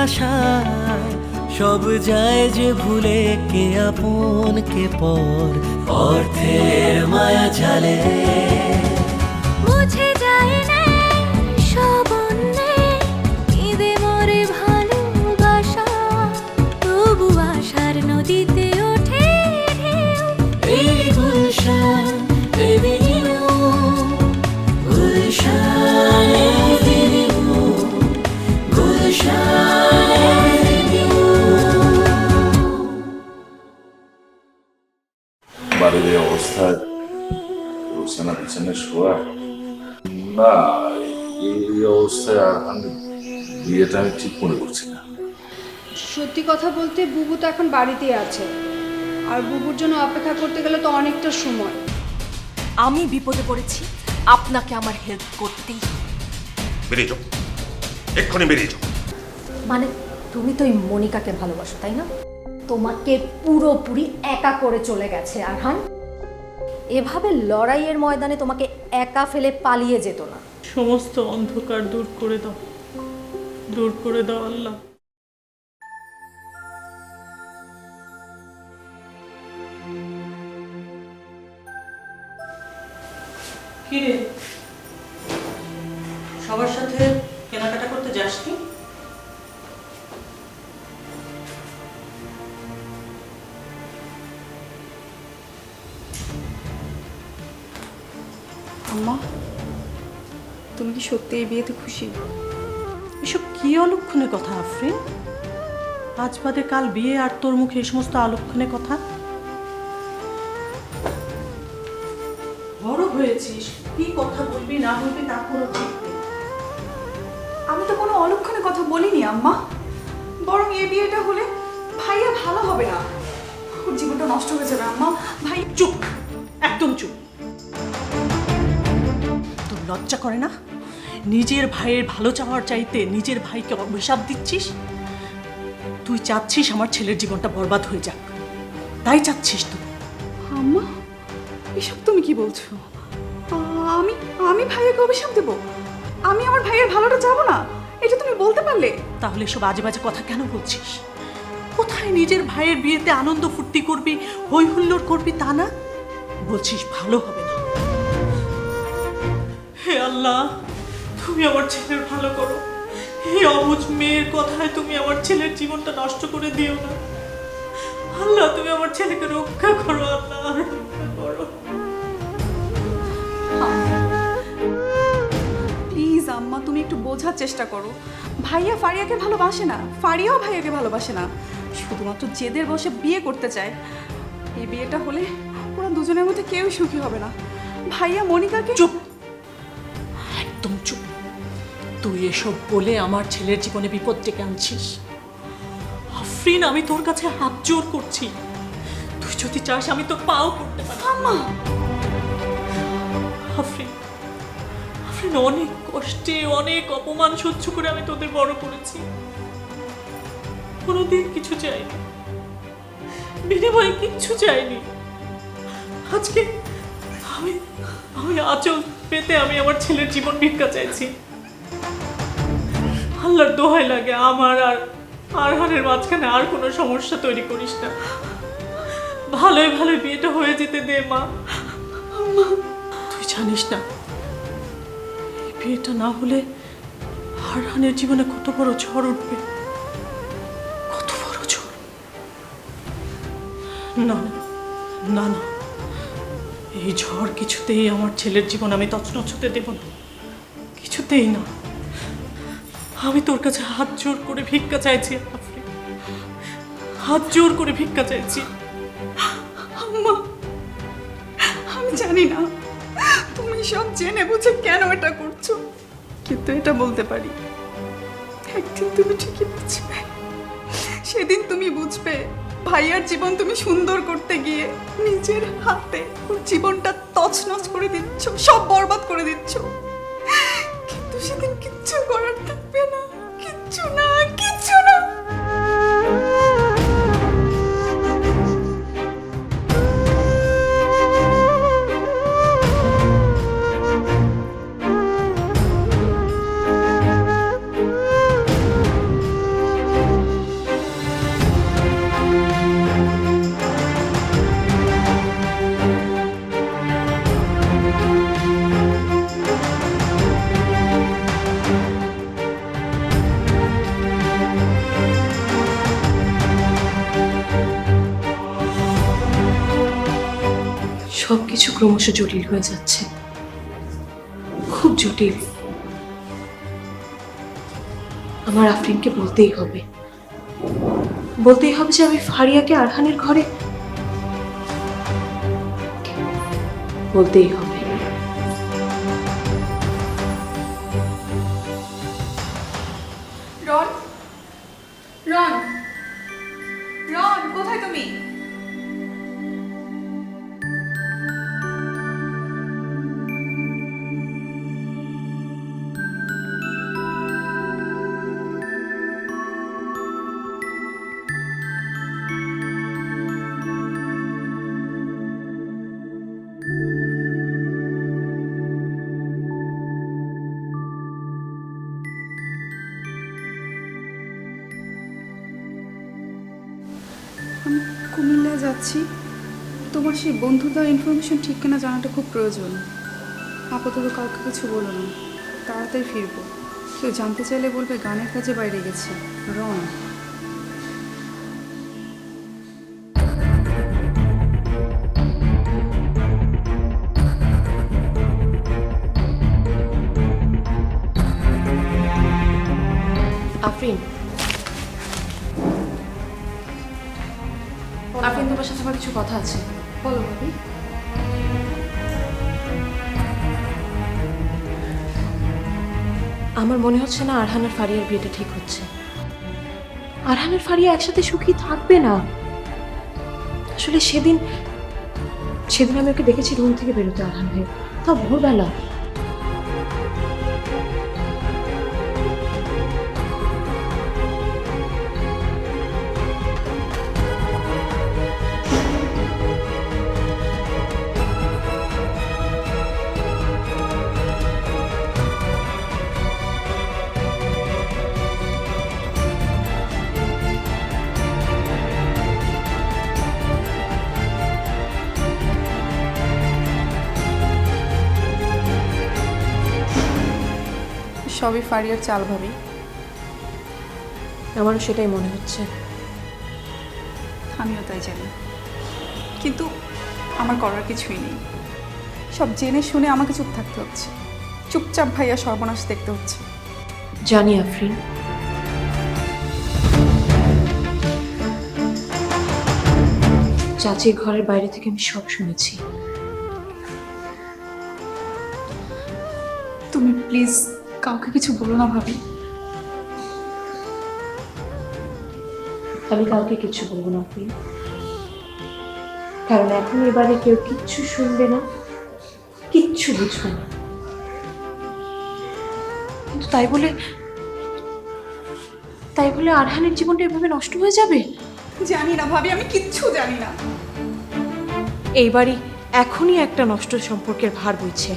আশায় সব যায় যে ভুলে, কে আপন কে পর, অর্থের মায়া জালে মুছে যায় না সব অন্যায়, কেঁদে মরে ভালোবাসা, তবু আশার নদীতে ওঠে ঢেউ। এই Gulshan Avenue, Gulshan Avenue, Gulshan Avenue. বাড়ির এই অবস্থায় বিছানা পিছনে শোয়া না, এই অবস্থায় আর বিয়েটা আমি ঠিক মনে করছি না। সত্যি কথা বলতে বুবু তো এখন বাড়িতেই আছে, আর বুবুর জন্য অপেক্ষা করতে গেলে তো অনেকটা সময়। আমি বিপদে পড়েছি, আপনাকে আমার হেল্প করতেই হবে। বেরিয়ে যাও, এক্ষুনি বেরিয়ে যাও। মানে তুমি তো ওই মনিকাকে ভালোবাসো তাই না? তোমাকে পুরোপুরি একা করে চলে গেছে আরহান। এভাবে লড়াইয়ের ময়দানে তোমাকে একা ফেলে পালিয়ে যেত না। সমস্ত অন্ধকার দূর করে দাও, দূর করে দাও আল্লাহ। কিরে, সবার সাথে কেনাকাটা করতে যাসনি? আম্মা, তুমি কি সত্যি এই বিয়েতে খুশি? এসব কি অলক্ষণে কথা আফরিন? আজ বাদে কাল বিয়ে, আর তোর মুখে এই সমস্ত অলক্ষণে কথা? বড় হয়েছিস, কি কথা বলবি না বলবি তা কোনো ঠিক নেই। আমি তো কোনো অলক্ষণে কথা বলিনি আম্মা, বরং এই বিয়েটা হলে ভাইয়া ভালো হবে না, ওর জীবনটা নষ্ট হয়ে যাবে আম্মা। ভাই চুপ, একদম চুপ। তোর লজ্জা করে না? নিজের ভাইয়ের ভালো চাওয়ার চাইতে নিজের ভাইকে অভিশাপ দিচ্ছিস। তুই চাচ্ছিস আমার ছেলের জীবনটা বরবাদ হয়ে যাক, তাই চাচ্ছিস তুই। আম্মা, এসব তুমি কি বলছো? আমি আমি ভাইয়াকে অভিশাপ দেবো? আমি আমার ভাইয়ের ভালোটা চাবো না, এটা তুমি বলতে পারলে? তাহলে এসব আজে বাজে কথা কেন বলছিস? কোথায় নিজের ভাইয়ের বিয়েতে আনন্দ ফুর্তি করবি, হই হুল্লোড় করবি তা না, বলছিস ভালো হবে না। হে আল্লাহ, তুমি আমার ছেলের ভালো করো। এই অবুঝ মেয়ের কথায় তুমি আমার ছেলের জীবনটা নষ্ট করে দিও না। আল্লাহ, তুমি আমার ছেলেকে রক্ষা করো। আল্লাহ, রক্ষা করো। প্লিজ আম্মা, তুমি একটু বোঝার চেষ্টা করো। ভাইয়া ফারিয়াকে ভালোবাসে না, ফারিয়াও ভাইয়াকে ভালোবাসে না, শুধুমাত্র জেদের বসে বিয়ে করতে চায়। এই বিয়েটা হলে ওরা দুজনের মধ্যে কেউ সুখী হবে না। ভাইয়া মনিকাকে চুপ, একদম চুপ। তুই এসব বলে আমার ছেলের জীবনে বিপদ ডেকে আনছিস। আফরিন, আমি তোর কাছে হাত জোর করছি, তুই যদি চাস আমি তোর পাও করতে পারি। আম্মা, আফরিন, আফরিন, অনেক কষ্টে অনেক অপমান সহ্য করে আমি তোদের বড় করেছি, কোনোদিন কিছু চাইনি, বিনিময়ে কিচ্ছু চাইনি। আজকে আমি আমি আঁচল পেতে আমি আমার ছেলের জীবন ভিক্ষা চাইছি। আল্লাহর দোহাই লাগে, আমার আর আরহানের মাঝখানে আর কোনো সমস্যা তৈরি করিস না। ভালোই ভালোই বিয়েটা হয়ে যেতে দে মা। তুই জানিস না এই বিয়েটা না হলে আরহানের জীবনে কত বড় ঝড় উঠবে, কত বড় ঝড়। না না না, এই ঝড় কিছুতেই আমার ছেলের জীবন আমি তছনছ হতে দেব না, কিছুতেই না। আমি তোর কাছে হাত জোর করে ভিক্ষা চাইছি আফরিন, হাত জোর করে ভিক্ষা চাইছি। আম্মা, আমি জানি না তুমি সব জেনে বুঝে কেন এটা করছো, কিন্তু এটা বলতে পারি একদিন তুমি ঠিকই বুঝবে। সেদিন তুমি বুঝবে ভাইয়ার জীবন তুমি সুন্দর করতে গিয়ে নিজের হাতে ওর জীবনটা তছনছ করে দিচ্ছ, সব বরবাদ করে দিচ্ছ। কিন্তু সেদিন কিচ্ছু করার থাকবে না, কিচ্ছু না, কিচ্ছু না। সবকিছু ক্রমশ জটিল হয়ে যাচ্ছে, খুব জটিল। আমার আফরিনকে বলতেই হবে যে আমি ফারিয়াকে আরহানের ঘরে, বলতেই হবে। রন, রন, রন, কোথায় তুমি? আমি কুমিল্লায় যাচ্ছি। তোমার সেই বন্ধুর দেওয়া ইনফরমেশন ঠিক কিনা জানাটা খুব প্রয়োজন। আপাতত কাউকে কিছু বলো না, তাড়াতাড়ি ফিরবো। কেউ জানতে চাইলে বলবে গানের কাজে বাইরে গেছি। রন। আফরিন, আফরিন, তোমার সাথে আমার কিছু কথা আছে। বলো ভাবি। আমার মনে হচ্ছে না আরহান আর ফারিয়ার বিয়েটা ঠিক হচ্ছে। আরহান আর ফারিয়া একসাথে সুখী থাকবে না। আসলে সেদিন আমি ওকে দেখেছি রুম থেকে বেরোতে, আরহান ভাই, তাও ভোরবেলা। সবই ফারিয়ার চাল ভাবি। আমারও সেটাই মনে হচ্ছে। আমিও তাই জানি, কিন্তু আমার করার কিছুই নেই। সব জেনে শুনে আমাকে চুপ থাকতে হচ্ছে। চুপচাপ ভাইয়া সর্বনাশ দেখতে হচ্ছে। জানি আফরিন, চাচির ঘরের বাইরে থেকে আমি সব শুনেছি। তুমি প্লিজ কাউকে কিছু বলো না ভাবি। আমি কাউকে কিছু বলবো না আফরিন, কারণ এখন এবারে কেউ কিচ্ছু শুনবে না, কিচ্ছু বুঝবে না। কিন্তু তাই বলে আরহানের জীবনটা এভাবে নষ্ট হয়ে যাবে? জানি না ভাবি, আমি কিচ্ছু জানি না। এইবারই এখনই একটা নষ্ট সম্পর্কের ভার বইছে।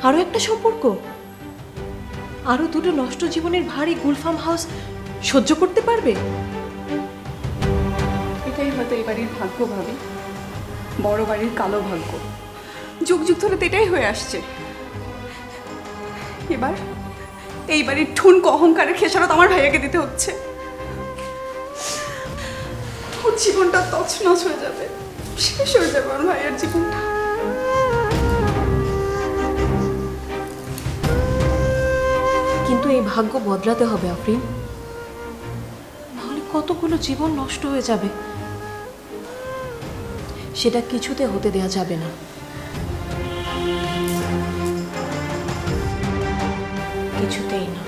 আরো একটা সম্পর্ক, আরো দুটো নষ্ট জীবনের ভারী গুলফাম হাউস সহ্য করতে পারবে? এটাই হয়তো এই বাড়ির ভাগ্য ভাবি, বড় বাড়ির কালো ভাগ্য। যুগ যুগ ধরে তো এটাই হয়ে আসছে। এবার এই বাড়ির ঠুনকো অহংকারের খেসারত আমার ভাইয়াকে দিতে হচ্ছে। ওর জীবনটা তছনছ হয়ে যাবে, শেষ হয়ে যাবে আমার ভাইয়ের জীবনটা। কিন্তু এই ভাগ্য বদলাতে হবে আফরিন, নাহলে কতগুলো জীবন নষ্ট হয়ে যাবে। সেটা কিছুতে হতে দেয়া যাবে না। কিছুতেই না।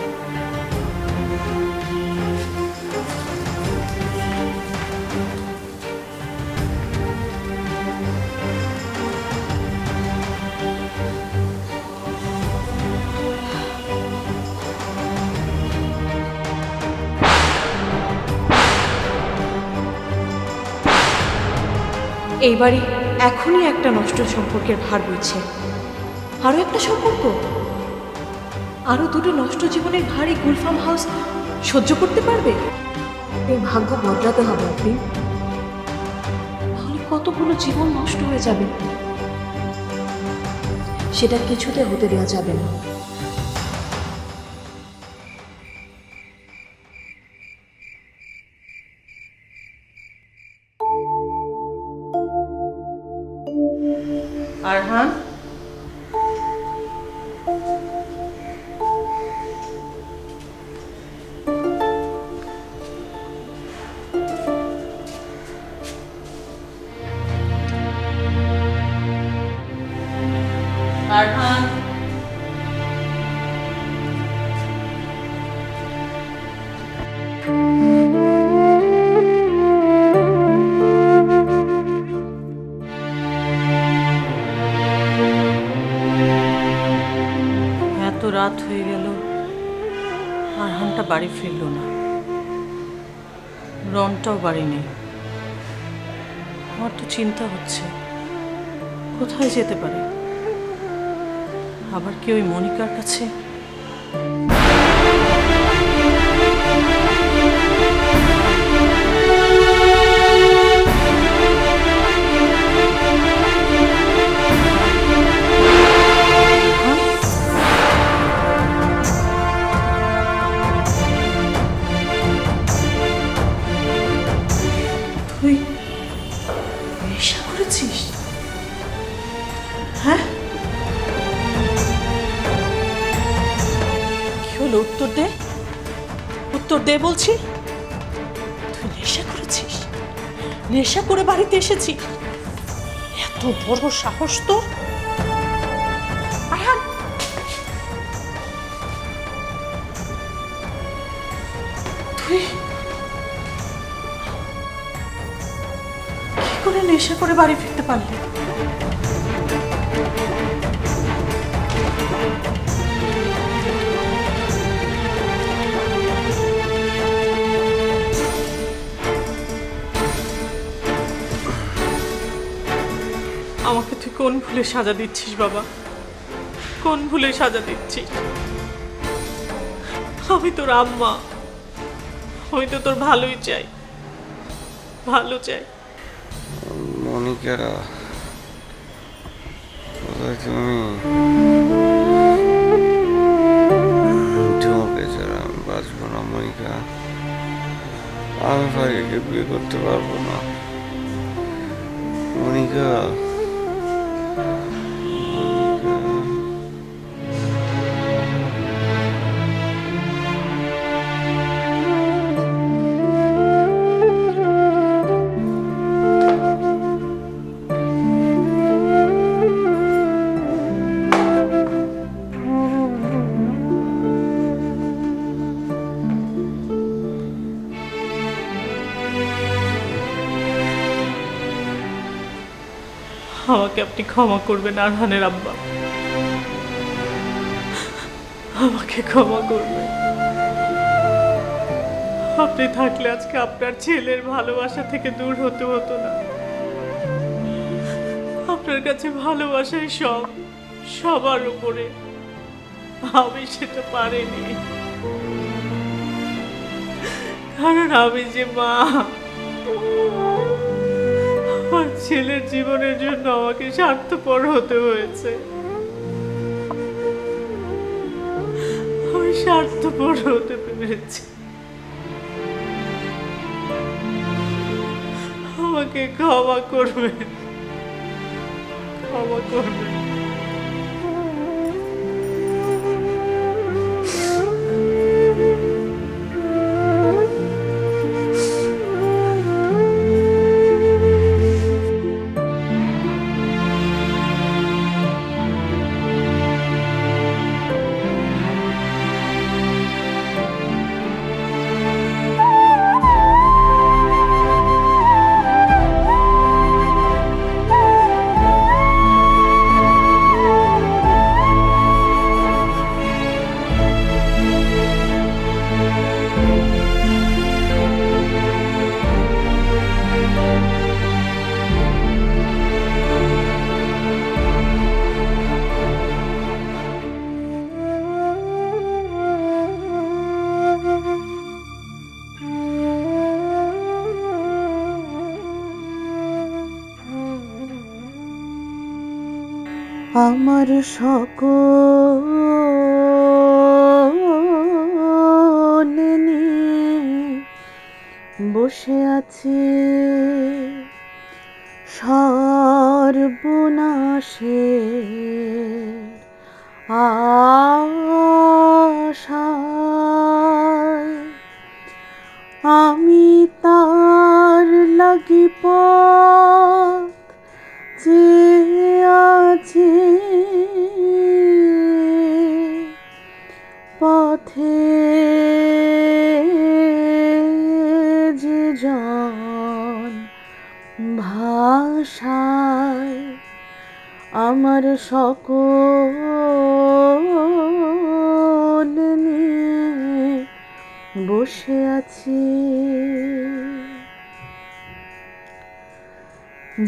এইবারই এখনই একটা নষ্ট সম্পর্কের ভার বইছে। আরো একটা সম্পর্ক, আরো দুটো নষ্ট জীবনের ভারী গুলফাম হাউস সহ্য করতে পারবে? এই ভাগ্য বদলাতে হবে আপনি, নাহলে কতগুলো জীবন নষ্ট হয়ে যাবে। সেটা কিছুতে হতে দেওয়া যাবে না। রাত হয়ে গেল, আরহানটা বাড়ি ফিরল না, রনটাও বাড়ি নেই। আমার তো চিন্তা হচ্ছে কোথায় যেতে পারে। আবার কি ওই মনিকার কাছে? তুই নেশা করেছিস? হ্যাঁ, কি হলো? উত্তর দে, উত্তর দে বলছি। তুই নেশা করেছিস? নেশা করে বাড়িতে এসেছিস? এত বড় সাহস তো! আরহান, তুই কি করে নেশা করে বাড়ি ফিরতে পারলি? আমাকে তুই কোন ভুলে সাজা দিচ্ছিস বাবা? কোন ভুলে সাজা দিচ্ছিস? আমি তোর আম্মা, আমি তো তোর ভালোই চাই, ভালো চাই। মনিকা, কোথায় তুমি? তোমাকে ছাড়া আমি বাঁচবো না মনিকা। আমি ভাইকে বিয়ে করতে পারবো না মনিকা। আমাকে আপনি ক্ষমা করবেন আরহানের আব্বা, আমাকে ক্ষমা করবেন। আপনি থাকলে আজকে আপনার ছেলের ভালোবাসা থেকে দূর হতে হতো না। আপনার কাছে ভালোবাসাই সব, সবার উপরে। আমি সেটা পারিনি, কারণ আমি যে মা। আমার ছেলের জীবনের জন্য আমাকে স্বার্থপর হতে হয়েছে। আমি স্বার্থপর হতে পেরেছি। আমাকে ক্ষমা করবেন, ক্ষমা করবেন। আমার সকল নিয়ে বসে আছি সর্বনাশে আশায়। আমি তার লাগি পথ চেয়ে আছি, পথে যে জন ভাষায় আমার সকল বসে আছি,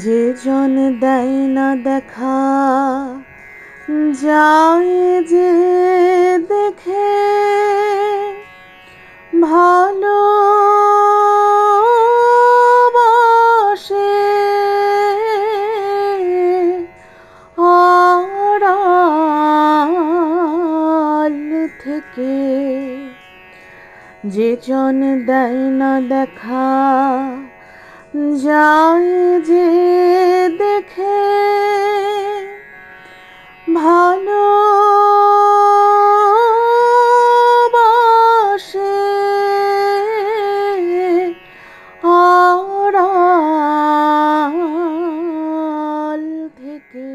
যে জন দেয় না দেখা যায় যে দেখে ভালো বাসে আড়াল থেকে, যে জন দেয় না দেখা যায় যে দেখে ভালো বাসে আড়াল থেকে।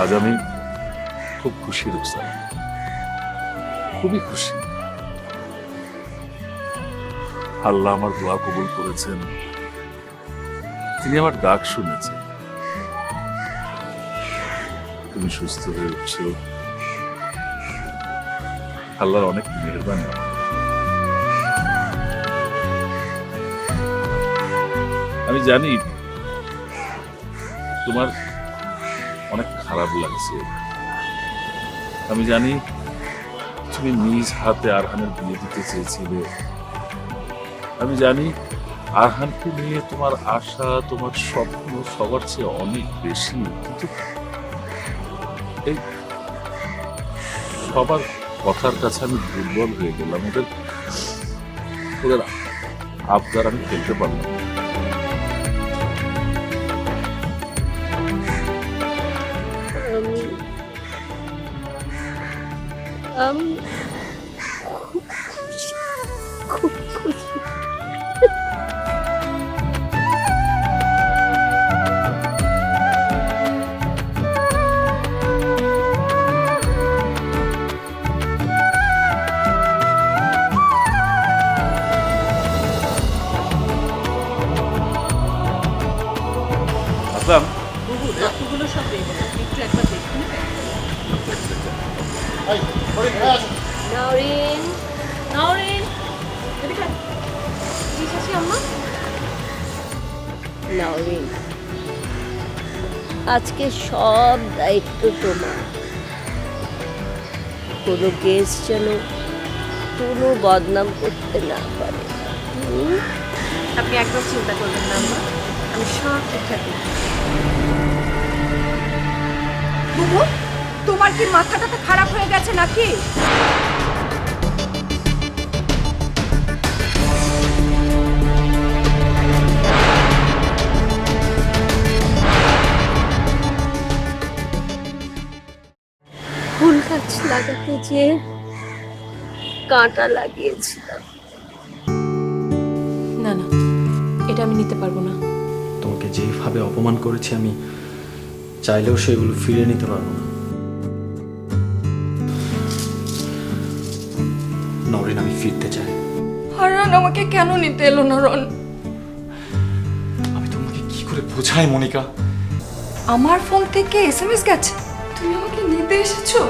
আজ আমি খুব খুশি রুকসানা, খুবই খুশি। আল্লাহ আমার দোয়া কবুল করেছেন, তিনি আমার ডাক শুনেছেন। তুমি সুস্থ হয়ে উঠছো, আল্লাহর অনেক মেহেরবানি। আমি জানি তোমার অনেক খারাপ লাগছে, আমি জানি তুমি নিজ হাতে আরহানের বিয়ে দিতে চেয়েছিলে, আমি জানি আরহানকে নিয়ে তোমার আশা, তোমার স্বপ্ন সবার চেয়ে অনেক বেশি, কিন্তু এই সবার কথার কাছে আমি দুর্বল হয়ে গেলাম। ওদের আবদার আমি ফেলতে পারলাম না। খুব খুশি। আসলাম, বাকিগুলো সব দেখবো, একটু একবার দেখুন। নওরিন, নওরিন, জি শাশি আম্মা। নওরিন, আজকে সব দায়িত্ব তোমার। কোনো গেস্ট যেন কোনো বদনাম করতে না পারে। আপনি একদম চিন্তা করবেন না আম্মা, আমি সব ঠিকঠাক করব। বুবু, তোমার কি মাথাটা খারাপ হয়ে গেছে নাকি? গাছ লাগাতে যে কাঁটা লাগিয়েছিলাম। না না, এটা আমি নিতে পারবো না। তোমাকে যেভাবে অপমান করেছি আমি চাইলেও সেগুলো ফিরিয়ে নিতে পারবো না। নরিন, আমি ফিরতে চাই। আরহান আমাকে কেন নিতে এলো না রন? আমি তোমাকে কি করে বোঝাই মনিকা? আমার ফোন থেকে SMS গেছে, তুমি আমাকে নিতে এসেছো?